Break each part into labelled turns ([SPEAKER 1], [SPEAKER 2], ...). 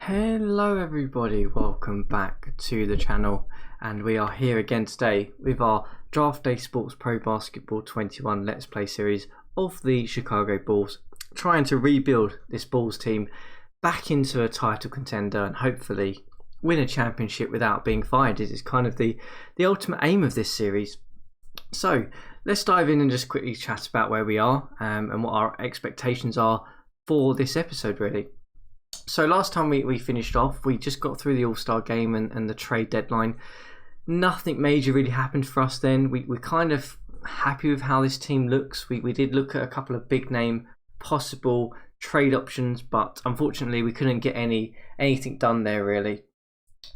[SPEAKER 1] Hello everybody, welcome back to the channel, and we are here again today with our Draft Day Sports Pro Basketball 21 Let's Play series of the Chicago Bulls, trying to rebuild this Bulls team back into a title contender and hopefully win a championship without being fired. It is kind of the ultimate aim of this series. So let's dive in and just quickly chat about where we are and what our expectations are for this episode really. So last time we finished off, we just got through the All-Star game and the trade deadline. Nothing major really happened for us then. We're kind of happy with how this team looks. We did look at a couple of big name possible trade options, but unfortunately we couldn't get anything done there really.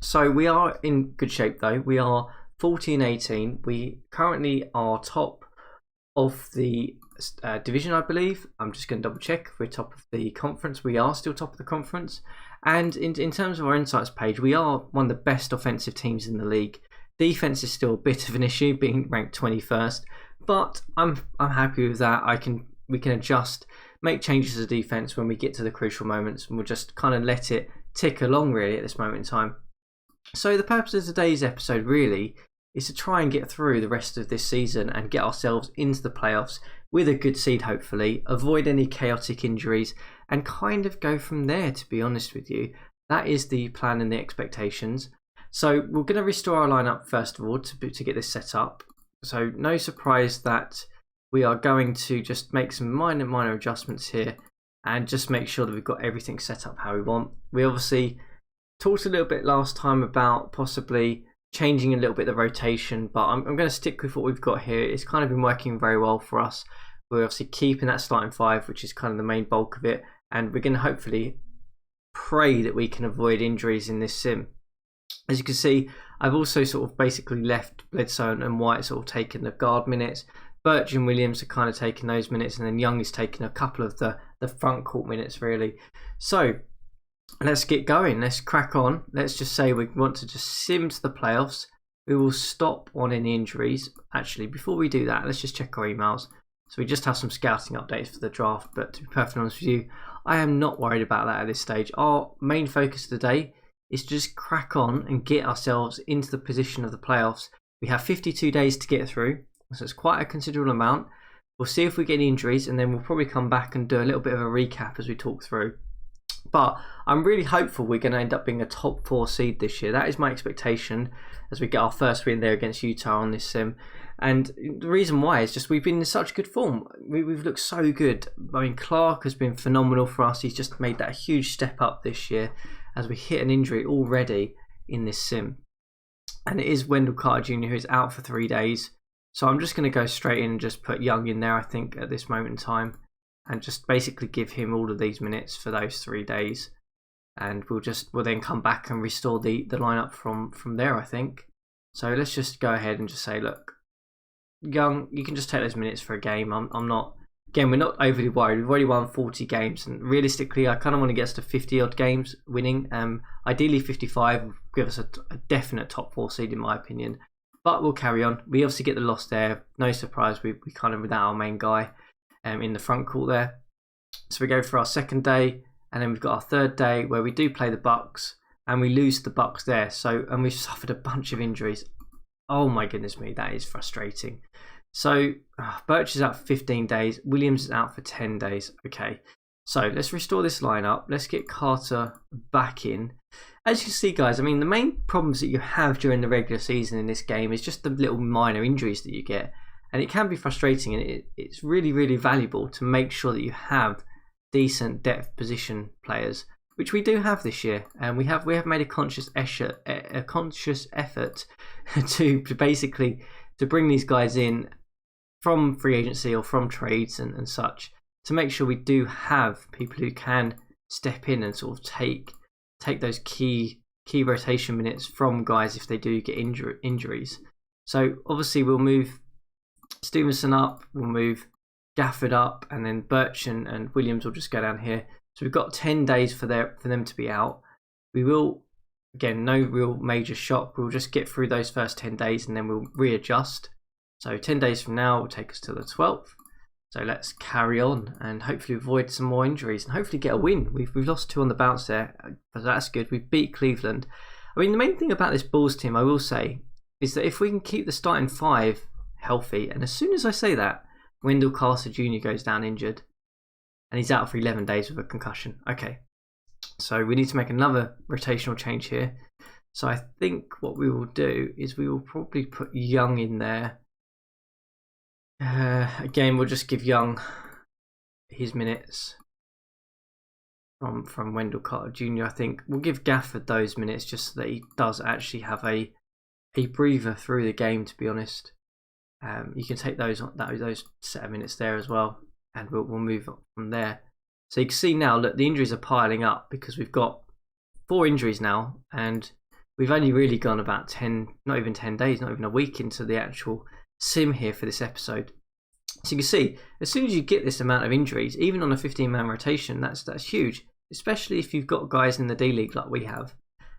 [SPEAKER 1] So we are in good shape though. We are 14-18. We currently are top of the division, I believe. I'm just going to double check if we're top of the conference. We are still top of the conference, and in terms of our insights page, we are one of the best offensive teams in the league. Defense is still a bit of an issue, being ranked 21st, but I'm happy with that. We can adjust, make changes to defense when we get to the crucial moments, and we'll just kind of let it tick along really at this moment in time. So the purpose of today's episode really is to try and get through the rest of this season and get ourselves into the playoffs with a good seed hopefully, avoid any chaotic injuries, and kind of go from there, to be honest with you. That is the plan and the expectations. So we're going to restore our lineup first of all to get this set up. So no surprise that we are going to just make some minor adjustments here and just make sure that we've got everything set up how we want. We obviously talked a little bit last time about possibly changing a little bit the rotation, but I'm going to stick with what we've got here. It's kind of been working very well for us. We're obviously keeping that starting five, which is kind of the main bulk of it, and we're going to hopefully pray that we can avoid injuries in this sim. As you can see, I've also sort of basically left Bledsoe and White sort of taking the guard minutes. Birch and Williams are kind of taking those minutes, and then Young is taking a couple of the front court minutes really. So let's get going. Let's crack on. Let's just say we want to just sim to the playoffs. We will stop on any injuries. Actually, before we do that, let's just check our emails. So we just have some scouting updates for the draft, but to be perfectly honest with you, I am not worried about that at this stage. Our main focus today is to just crack on and get ourselves into the position of the playoffs. We have 52 days to get through, so it's quite a considerable amount. We'll see if we get any injuries, and then we'll probably come back and do a little bit of a recap as we talk through. But I'm really hopeful we're going to end up being a top 4 seed this year. That is my expectation as we get our first win there against Utah on this sim. And the reason why is just we've been in such good form. We've looked so good. I mean, Clark has been phenomenal for us. He's just made that huge step up this year as we hit an injury already in this sim. And it is Wendell Carter Jr. who is out for 3 days. So I'm just going to go straight in and just put Young in there, I think, at this moment in time, and just basically give him all of these minutes for those 3 days, and we'll then come back and restore the lineup from there, I think. So let's just go ahead and just say, look, Young, you can just take those minutes for a game. I'm not, again, we're not overly worried. We've already won 40 games, and realistically I kind of want to get us to 50 odd games winning. Ideally 55 will give us a definite top 4 seed in my opinion, but we'll carry on. We obviously get the loss there, no surprise. We kind of without our main guy in the front court there. So we go for our second day, and then we've got our third day where we do play the Bucks, and we lose the Bucks there. And we've suffered a bunch of injuries. Oh my goodness me, that is frustrating. So Birch is out for 15 days. Williams is out for 10 days. Okay, so let's restore this lineup. Let's get Carter back in. As you can see, guys, I mean, the main problems that you have during the regular season in this game is just the little minor injuries that you get. And it can be frustrating, and it's really valuable to make sure that you have decent depth position players, which we do have this year. And we have made a conscious effort to basically to bring these guys in from free agency or from trades and such, to make sure we do have people who can step in and sort of take those key rotation minutes from guys if they do get injuries. So obviously we'll move Stevenson up, we'll move Gafford up, and then Birch and Williams will just go down here. So we've got 10 days for them to be out. We will, again, no real major shock. We'll just get through those first 10 days and then we'll readjust. So 10 days from now will take us to the 12th. So let's carry on and hopefully avoid some more injuries and hopefully get a win. We've lost 2 on the bounce there, but that's good. We've beat Cleveland. I mean, the main thing about this Bulls team, I will say, is that if we can keep the starting 5 healthy, and as soon as I say that, Wendell Carter Jr. goes down injured, and he's out for 11 days with a concussion. Okay, so we need to make another rotational change here. So I think what we will do is we will probably put Young in there. Again, we'll just give Young his minutes from Wendell Carter Jr. I think we'll give Gafford those minutes just so that he does actually have a breather through the game, to be honest. You can take those set of minutes there as well, and we'll move on from there. So you can see now, look, the injuries are piling up because we've got 4 injuries now, and we've only really gone about 10, not even 10 days, not even a week into the actual sim here for this episode. So you can see, as soon as you get this amount of injuries, even on a 15-man rotation, that's huge, especially if you've got guys in the D-League like we have.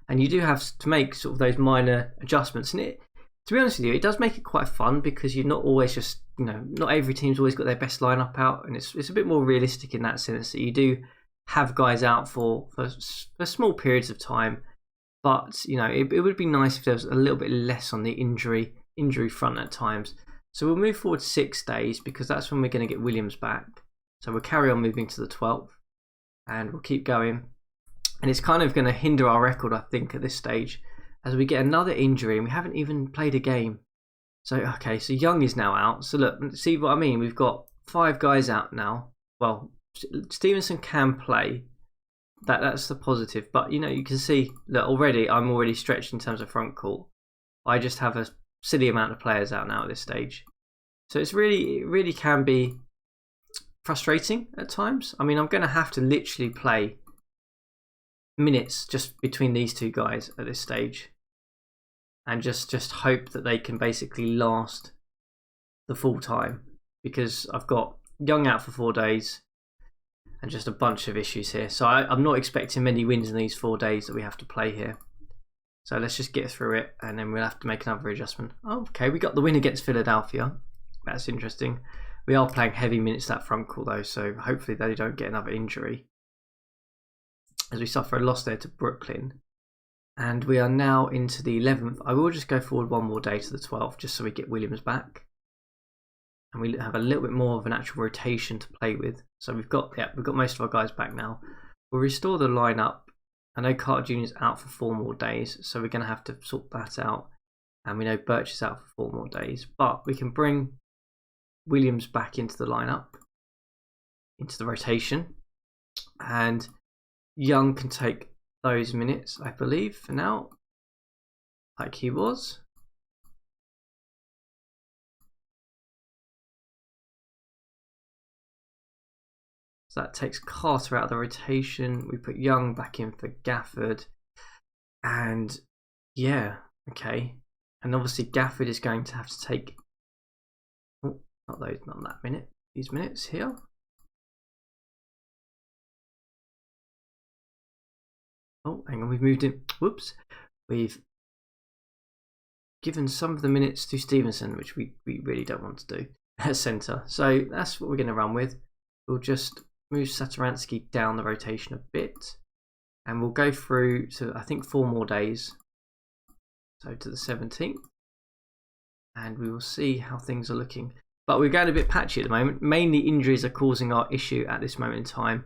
[SPEAKER 1] And you do have to make sort of those minor adjustments. And it, to be honest with you, it does make it quite fun because you're not always just, not every team's always got their best lineup out. And it's a bit more realistic in that sense that you do have guys out for small periods of time. But, it would be nice if there was a little bit less on the injury front at times. So we'll move forward 6 days because that's when we're going to get Williams back. So we'll carry on moving to the 12th and we'll keep going. And it's kind of going to hinder our record, I think, at this stage as we get another injury and we haven't even played a game. So, okay, so Young is now out. So look, see what I mean? We've got 5 guys out now. Well, Stevenson can play. That's the positive. But, you can see, look, already I'm already stretched in terms of front court. I just have a silly amount of players out now at this stage. So it really can be frustrating at times. I mean, I'm going to have to literally play minutes just between these 2 guys at this stage and just hope that they can basically last the full time, because I've got Young out for 4 days and just a bunch of issues here. So I'm not expecting many wins in these 4 days that we have to play here. So let's just get through it and then we'll have to make another adjustment. Oh, okay, we got the win against Philadelphia. That's interesting. We are playing heavy minutes that front court though, so hopefully they don't get another injury as we suffer a loss there to Brooklyn. And we are now into the 11th. I will just go forward 1 more day to the 12th just so we get Williams back. And we have a little bit more of an actual rotation to play with. So we've got most of our guys back now. We'll restore the lineup. I know Carter Jr. is out for 4 more days, so we're going to have to sort that out. And we know Birch is out for 4 more days. But we can bring Williams back into the lineup, into the rotation. And Young can take those minutes, I believe, for now, like he was. So that takes Carter out of the rotation. We put Young back in for Gafford. And yeah, okay. And obviously Gafford is going to have to take, not that minute, these minutes here. Oh, hang on, we've moved in. Whoops. We've given some of the minutes to Stevenson, which we really don't want to do at centre. So that's what we're going to run with. We'll just move Satoransky down the rotation a bit. And we'll go through to, I think, 4 more days. So to the 17th. And we will see how things are looking. But we're going a bit patchy at the moment. Mainly injuries are causing our issue at this moment in time.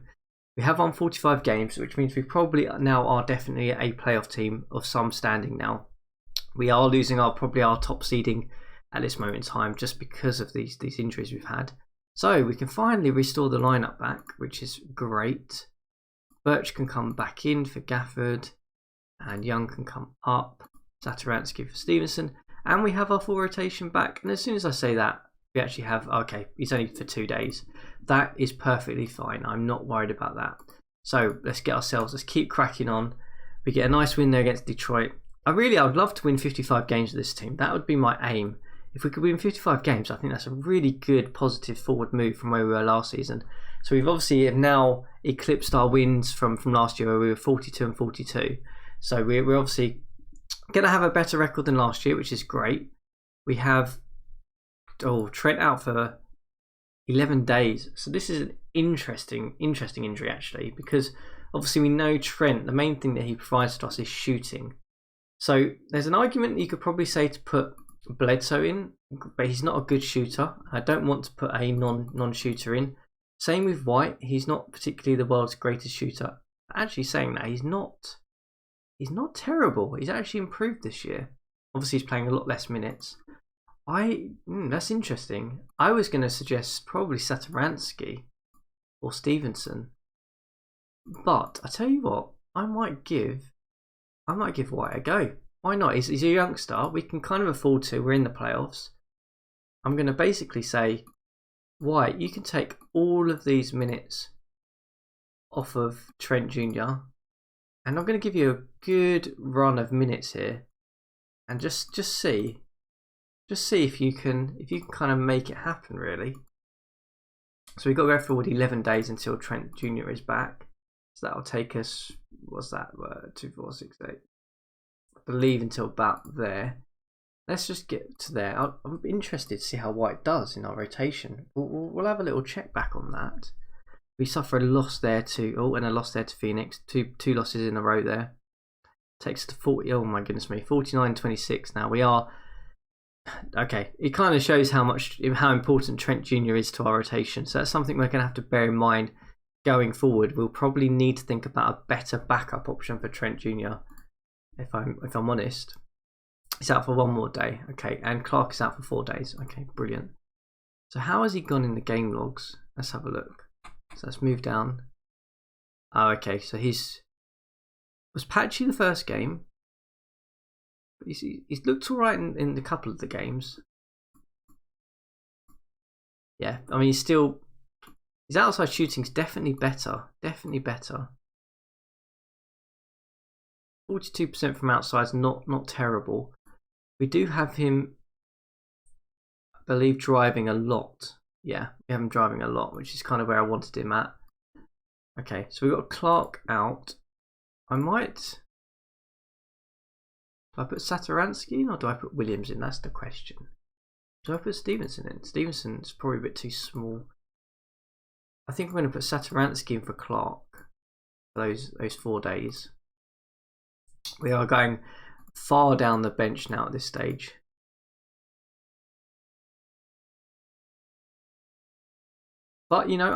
[SPEAKER 1] We have won 45 games, which means we probably now are definitely a playoff team of some standing now. We are losing probably our top seeding at this moment in time just because of these injuries we've had. So we can finally restore the lineup back, which is great. Birch can come back in for Gafford, and Young can come up. Satoransky for Stevenson, and we have our full rotation back. And as soon as I say that, we actually have, okay, it's only for 2 days. That is perfectly fine. I'm not worried about that. So let's keep cracking on. We get a nice win there against Detroit. I would love to win 55 games with this team. That would be my aim. If we could win 55 games, I think that's a really good positive forward move from where we were last season. So we've obviously now eclipsed our wins from last year where we were 42 and 42. So we're obviously going to have a better record than last year, which is great. We have Trent out for 11 days. So this is an interesting injury actually, because obviously we know Trent, the main thing that he provides to us is shooting. So there's an argument that you could probably say to put Bledsoe in, but he's not a good shooter. I don't want to put a non-shooter in. Same with White. He's not particularly the world's greatest shooter. Actually saying that, he's not terrible. He's actually improved this year. Obviously he's playing a lot less minutes. That's interesting. I was going to suggest probably Satoransky or Stevenson. But I tell you what, I might give White a go. Why not? He's a youngster. We can kind of afford to. We're in the playoffs. I'm going to basically say, White, you can take all of these minutes off of Trent Jr. And I'm going to give you a good run of minutes here, and just see if you can kind of make it happen, really. So we've got to go forward 11 days until Trent Jr. is back. So that'll take us, what's that? 2, 4, 6, 8. I believe until about there. Let's just get to there. I'm interested to see how White does in our rotation. We'll have a little check back on that. We suffer a loss there to and a loss there to Phoenix. Two losses in a row there. Takes us to 40. Oh my goodness me, 49-26. Now we are okay. It kind of shows how important Trent Jr. is to our rotation. So that's something we're going to have to bear in mind going forward. We'll probably need to think about a better backup option for Trent Jr. If I'm honest. He's out for 1 more day. Okay, and Clark is out for 4 days. Okay, brilliant. So how has he gone in the game logs? Let's have a look. So let's move down. Oh, okay. So was patchy the first game. But he's looked alright in a couple of the games. Yeah, I mean his outside shooting's definitely better. Definitely better. 42% from outside is not terrible. We do have him, I believe, driving a lot. Yeah, we have him driving a lot, which is kind of where I wanted him at. Okay, so we've got Clark out. Do I put Satoransky in or do I put Williams in? That's the question. Do I put Stevenson in? Stevenson's probably a bit too small. I think I'm going to put Satoransky in for Clark for those 4 days. We are going far down the bench now at this stage. But you know,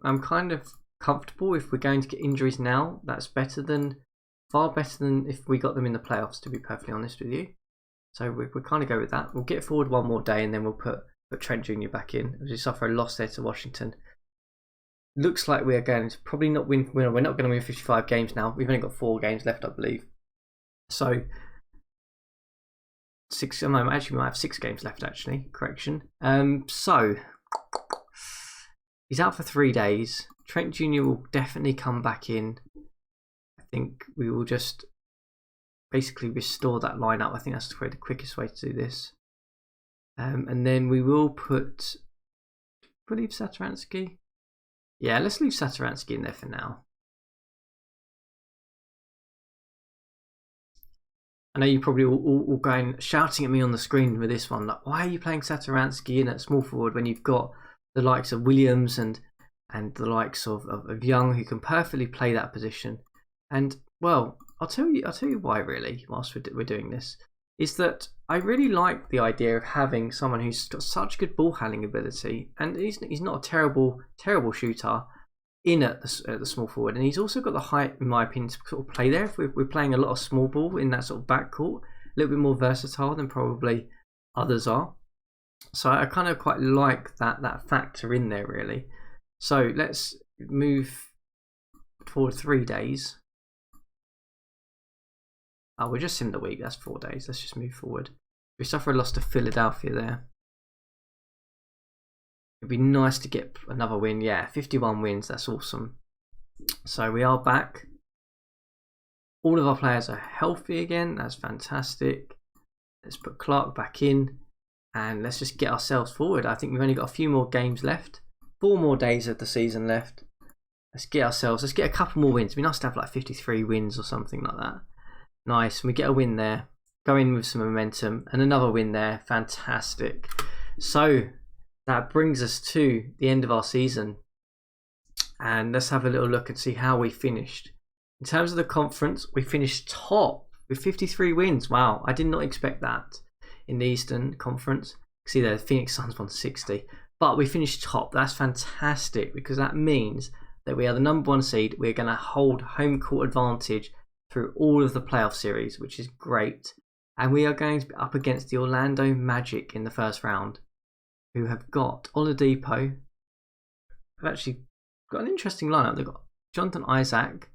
[SPEAKER 1] I'm kind of comfortable if we're going to get injuries now. That's far better than if we got them in the playoffs, to be perfectly honest with you. So we'll kind of go with that. We'll get forward 1 more day and then we'll put Trent Jr. back in. We suffer a loss there to Washington. Looks like we are going to probably not win. We're not going to win 55 games now. We've only got 4 games left, I believe. So 6. Actually, we might have 6 games left. Actually, correction. So he's out for 3 days. Trent Jr. will definitely come back in. I think we will just basically restore that lineup. I think that's probably the quickest way to do this. And then we will leave Satoransky. Yeah, let's leave Satoransky in there for now. I know you probably all going shouting at me on the screen with this one, like, why are you playing Satoransky in at small forward when you've got the likes of Williams and the likes of Young, who can perfectly play that position? And well, I'll tell you why, really, whilst we're doing this, is that I really like the idea of having someone who's got such good ball handling ability, and he's not a terrible shooter in at the small forward, and he's also got the height, in my opinion, to sort of play there. If we're playing a lot of small ball in that sort of backcourt, a little bit more versatile than probably others are. So I kind of quite like that factor in there, really. So let's move forward 3 days. Oh, we're just in the week. That's 4 days. Let's just move forward. We suffer a loss to Philadelphia there. It'd be nice to get another win. Yeah, 51 wins. That's awesome. So we are back. All of our players are healthy again. That's fantastic. Let's put Clark back in. And let's just get ourselves forward. I think we've only got a few more games left. 4 more days of the season left. Let's get a couple more wins. It'd be nice to have like 53 wins or something like that. Nice. And we get a win there. Go in with some momentum. And another win there. Fantastic. So that brings us to the end of our season. And let's have a little look and see how we finished. In terms of the conference, we finished top with 53 wins. Wow, I did not expect that in the Eastern Conference. See there, the Phoenix Suns won 60. But we finished top. That's fantastic because that means that we are the number 1 seed. We're going to hold home court advantage through all of the playoff series, which is great. And we are going to be up against the Orlando Magic in the first round, who have got Oladipo. They've actually got an interesting lineup. They've got Jonathan Isaac,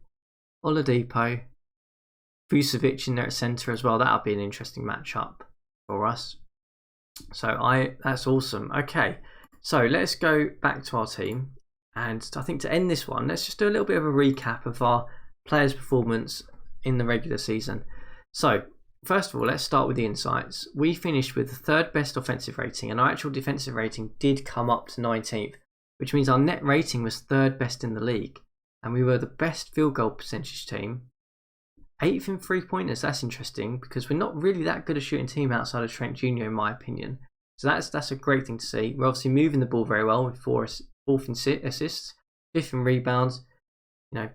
[SPEAKER 1] Oladipo, Vucevic in there at centre as well. That'll be an interesting matchup for us. So that's awesome. Okay, so let's go back to our team. And I think to end this one, let's just do a little bit of a recap of our players' performance in the regular season. So first of all, let's start with the insights. We finished with the 3rd best offensive rating, and our actual defensive rating did come up to 19th, which means our net rating was 3rd best in the league. And we were the best field goal percentage team. 8th in 3-pointers. That's interesting because we're not really that good a shooting team outside of Trent Jr. in my opinion. So that's a great thing to see. We're obviously moving the ball very well with 4th in assists, 5th in rebounds. You know,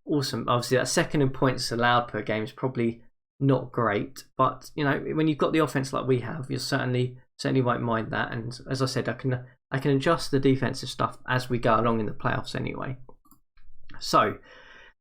[SPEAKER 1] awesome. Obviously that 2nd in points allowed per game is probably not great, but you know, when you've got the offense like we have, you certainly won't mind that. And as I said, I can adjust the defensive stuff as we go along in the playoffs anyway. So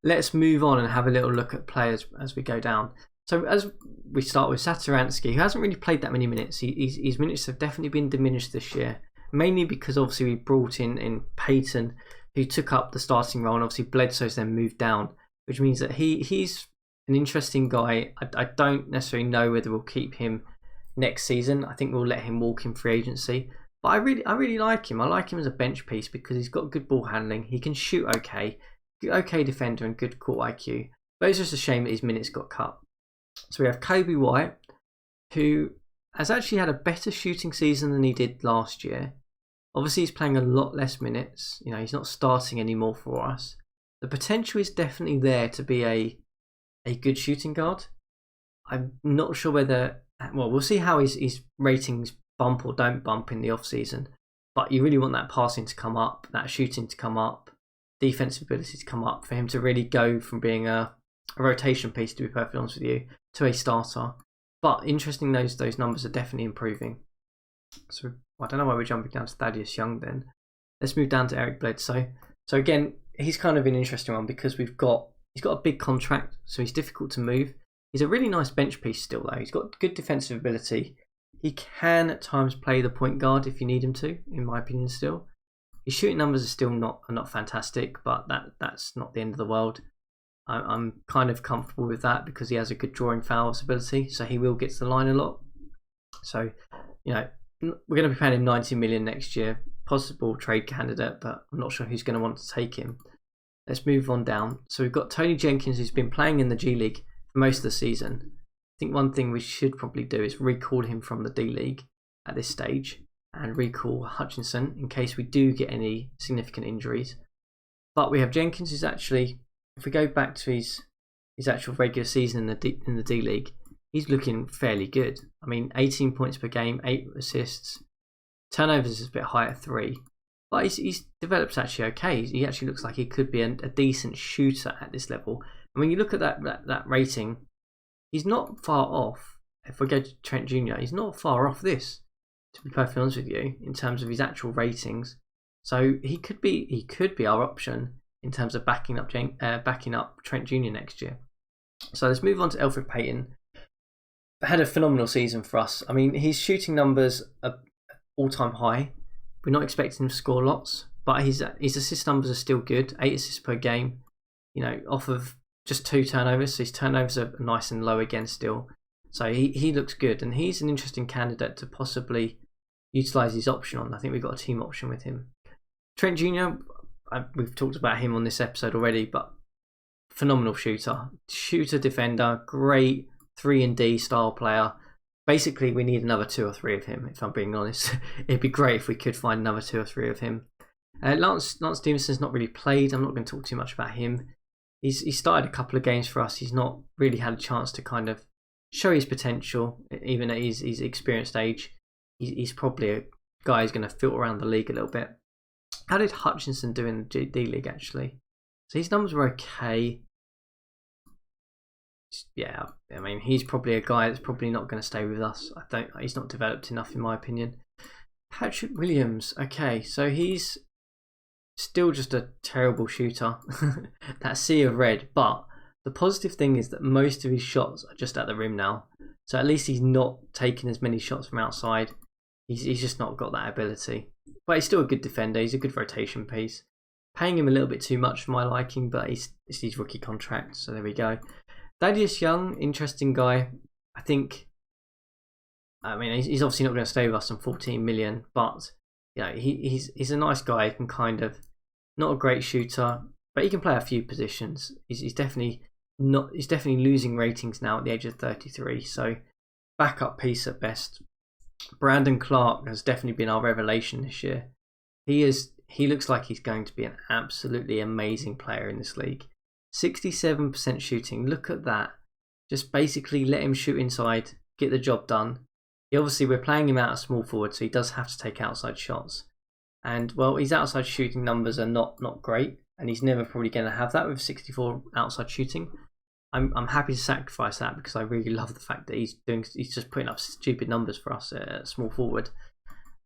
[SPEAKER 1] let's move on and have a little look at players as we go down. So as we start with Satoransky, who hasn't really played that many minutes. His minutes have definitely been diminished this year, mainly because obviously we brought in Payton, who took up the starting role, and obviously Bledsoe's then moved down, which means that he's an interesting guy. I don't necessarily know whether we'll keep him next season. I think we'll let him walk in free agency. But I really like him. I like him as a bench piece because he's got good ball handling. He can shoot okay defender and good court IQ. But it's just a shame that his minutes got cut. So we have Kobe White, who has actually had a better shooting season than he did last year. Obviously, he's playing a lot less minutes. You know, he's not starting anymore for us. The potential is definitely there to be a good shooting guard. I'm not sure whether... Well, we'll see how his ratings bump or don't bump in the off-season. But you really want that passing to come up, that shooting to come up, defensive ability to come up for him to really go from being a rotation piece, to be perfectly honest with you, to a starter. But interesting, those numbers are definitely improving. So I don't know why we're jumping down to Thaddeus Young then. Let's move down to Eric Bledsoe. So again, he's kind of an interesting one because he's got a big contract, so he's difficult to move. He's a really nice bench piece still though. He's got good defensive ability. He can at times play the point guard if you need him to, in my opinion still. His shooting numbers are still not fantastic, but that's not the end of the world. I'm kind of comfortable with that because he has a good drawing fouls ability, so he will get to the line a lot. So, you know, we're going to be paying him 90 million next year. Possible trade candidate, but I'm not sure who's going to want to take him. Let's move on down. So we've got Tony Jenkins, who's been playing in the G League for most of the season. I think one thing we should probably do is recall him from the D League at this stage and recall Hutchinson in case we do get any significant injuries. But we have Jenkins, who's actually, if we go back to his actual regular season in the D League, he's looking fairly good. I mean, 18 points per game, 8 assists. Turnovers is a bit high at 3. But he's developed actually okay. He actually looks like he could be a decent shooter at this level. And when you look at that rating, he's not far off. If we go to Trent Jr., he's not far off this, to be perfectly honest with you, in terms of his actual ratings. So he could be our option in terms of backing up Trent Jr. next year. So let's move on to Alfred Payton. Had a phenomenal season for us. I mean, his shooting numbers are all-time high. We're not expecting him to score lots, but his assist numbers are still good. 8 assists per game, you know, off of just 2 turnovers. So his turnovers are nice and low again still. So he looks good, and he's an interesting candidate to possibly utilise his option on. I think we've got a team option with him. Trent Jr., we've talked about him on this episode already, but phenomenal shooter, defender, great 3-and-D style player. Basically, we need another 2 or 3 of him, if I'm being honest. It'd be great if we could find another 2 or 3 of him. Lance Stevenson's not really played. I'm not going to talk too much about him. He started a couple of games for us. He's not really had a chance to kind of show his potential, even at his experienced age. He's probably guy who's going to filter around the league a little bit. How did Hutchinson do in the D League actually? So his numbers were okay. Yeah, I mean, he's probably a guy that's probably not going to stay with us. He's not developed enough in my opinion. Patrick Williams, okay, so he's still just a terrible shooter. That sea of red, but the positive thing is that most of his shots are just at the rim now. So at least he's not taking as many shots from outside. He's just not got that ability. But he's still a good defender. He's a good rotation piece. Paying him a little bit too much for my liking, but it's his rookie contract, so there we go. Thaddeus Young, interesting guy. I mean, he's obviously not going to stay with us on 14 million, but yeah, he's a nice guy. He can kind of, not a great shooter, but he can play a few positions. He's definitely losing ratings now at the age of 33, so backup piece at best. Brandon Clark has definitely been our revelation this year. He looks like he's going to be an absolutely amazing player in this league. 67% shooting, look at that. Just basically let him shoot inside, get the job done. Obviously we're playing him out at small forward, so he does have to take outside shots. And well, his outside shooting numbers are not great, and he's never probably going to have that with 64 outside shooting. I'm happy to sacrifice that because I really love the fact that he's just putting up stupid numbers for us at small forward.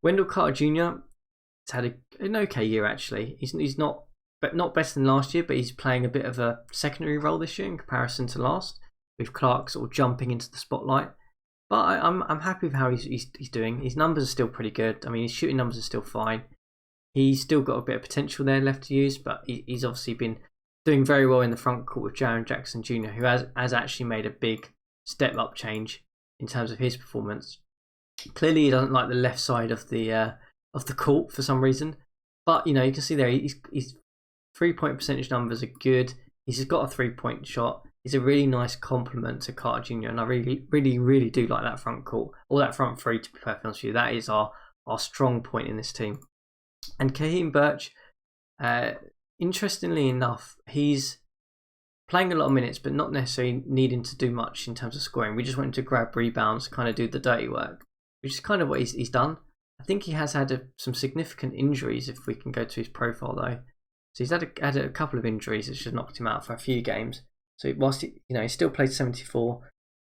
[SPEAKER 1] Wendell Carter Jr. has had an okay year actually. He's not better than last year, but he's playing a bit of a secondary role this year in comparison to last, with Clark sort of jumping into the spotlight. But I'm happy with how he's doing. His numbers are still pretty good. I mean, his shooting numbers are still fine. He's still got a bit of potential there left to use, but he's obviously been doing very well in the front court with Jaren Jackson Jr., who has actually made a big step up change in terms of his performance. Clearly, he doesn't like the left side of the court for some reason, but you can see there his 3-point percentage numbers are good. He's got a 3-point shot. He's a really nice complement to Carter Jr., and I really do like that front court, or that front three, to be perfectly honest with you. That is our strong point in this team. And Kaheem Birch, interestingly enough, he's playing a lot of minutes, but not necessarily needing to do much in terms of scoring. We just want him to grab rebounds, kind of do the dirty work, which is kind of what he's done. I think he has had some significant injuries, if we can go to his profile though. So he's had a couple of injuries which has knocked him out for a few games. So whilst he still played 74,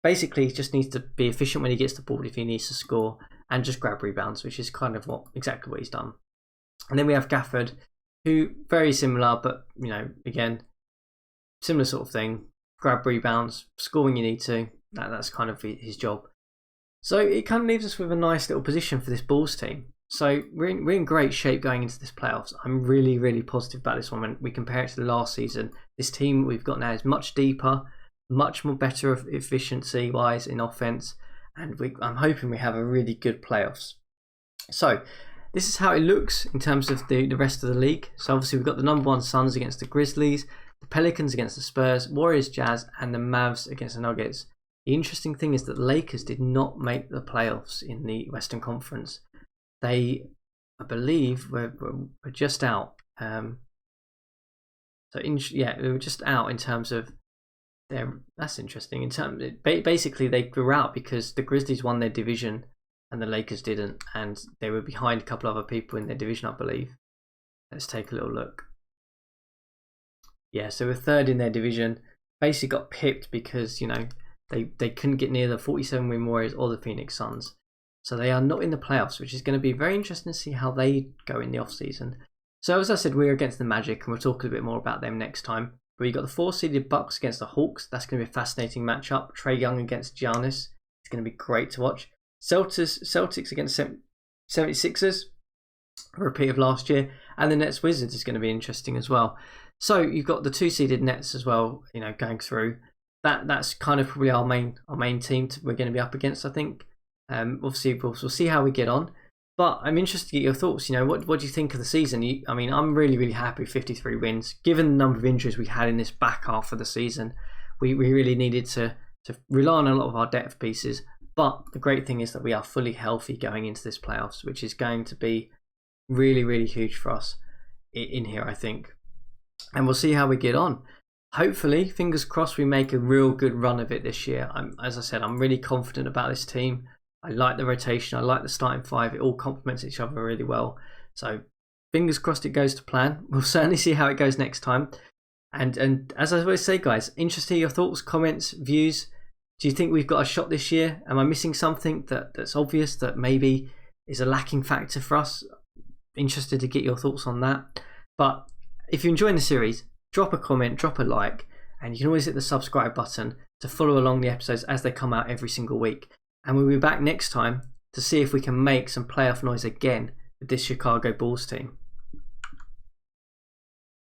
[SPEAKER 1] basically he just needs to be efficient when he gets the ball if he needs to score, and just grab rebounds, which is kind of exactly what he's done. And then we have Gafford, who very similar, but again, similar sort of thing. Grab rebounds, score when you need to. That's kind of his job. So it kind of leaves us with a nice little position for this Bulls team. So we're in great shape going into this playoffs. I'm really positive about this one when we compare it to the last season. This team we've got now is much deeper, much more better efficiency wise in offense, and I'm hoping we have a really good playoffs. So this is how it looks in terms of the rest of the league. So obviously we've got the number 1 Suns against the Grizzlies, the Pelicans against the Spurs, Warriors, Jazz, and the Mavs against the Nuggets. The interesting thing is that the Lakers did not make the playoffs in the Western Conference. They, I believe, were just out. They were just out in terms of their. That's interesting. Basically, they were out because the Grizzlies won their division and the Lakers didn't, and they were behind a couple of other people in their division, I believe. Let's take a little look. Yeah, so we're third in their division. Basically, got pipped because they couldn't get near the 47-win Warriors or the Phoenix Suns. So they are not in the playoffs, which is going to be very interesting to see how they go in the off-season. So as I said, we're against the Magic, and we'll talk a bit more about them next time. But we've got the 4-seeded Bucks against the Hawks. That's going to be a fascinating matchup. Trae Young against Giannis. It's going to be great to watch. Celtics against 76ers. A repeat of last year. And the Nets Wizards is going to be interesting as well. So you've got the 2-seeded Nets as well, going through. That's kind of probably our main team we're going to be up against, I think. Obviously, we'll see how we get on. But I'm interested to get your thoughts. What do you think of the season? I'm really happy with 53 wins. Given the number of injuries we had in this back half of the season, we really needed to rely on a lot of our depth pieces. But the great thing is that we are fully healthy going into this playoffs, which is going to be really huge for us in here, I think. And we'll see how we get on. Hopefully, fingers crossed, we make a real good run of it this year. As I said, I'm really confident about this team. I like the rotation. I like the starting five. It all complements each other really well. So fingers crossed it goes to plan. We'll certainly see how it goes next time. And as I always say, guys, interested to hear your thoughts, comments, views. Do you think we've got a shot this year? Am I missing something that's obvious that maybe is a lacking factor for us? Interested to get your thoughts on that. But if you're enjoying the series, drop a comment, drop a like, and you can always hit the subscribe button to follow along the episodes as they come out every single week. And we'll be back next time to see if we can make some playoff noise again with this Chicago Bulls team.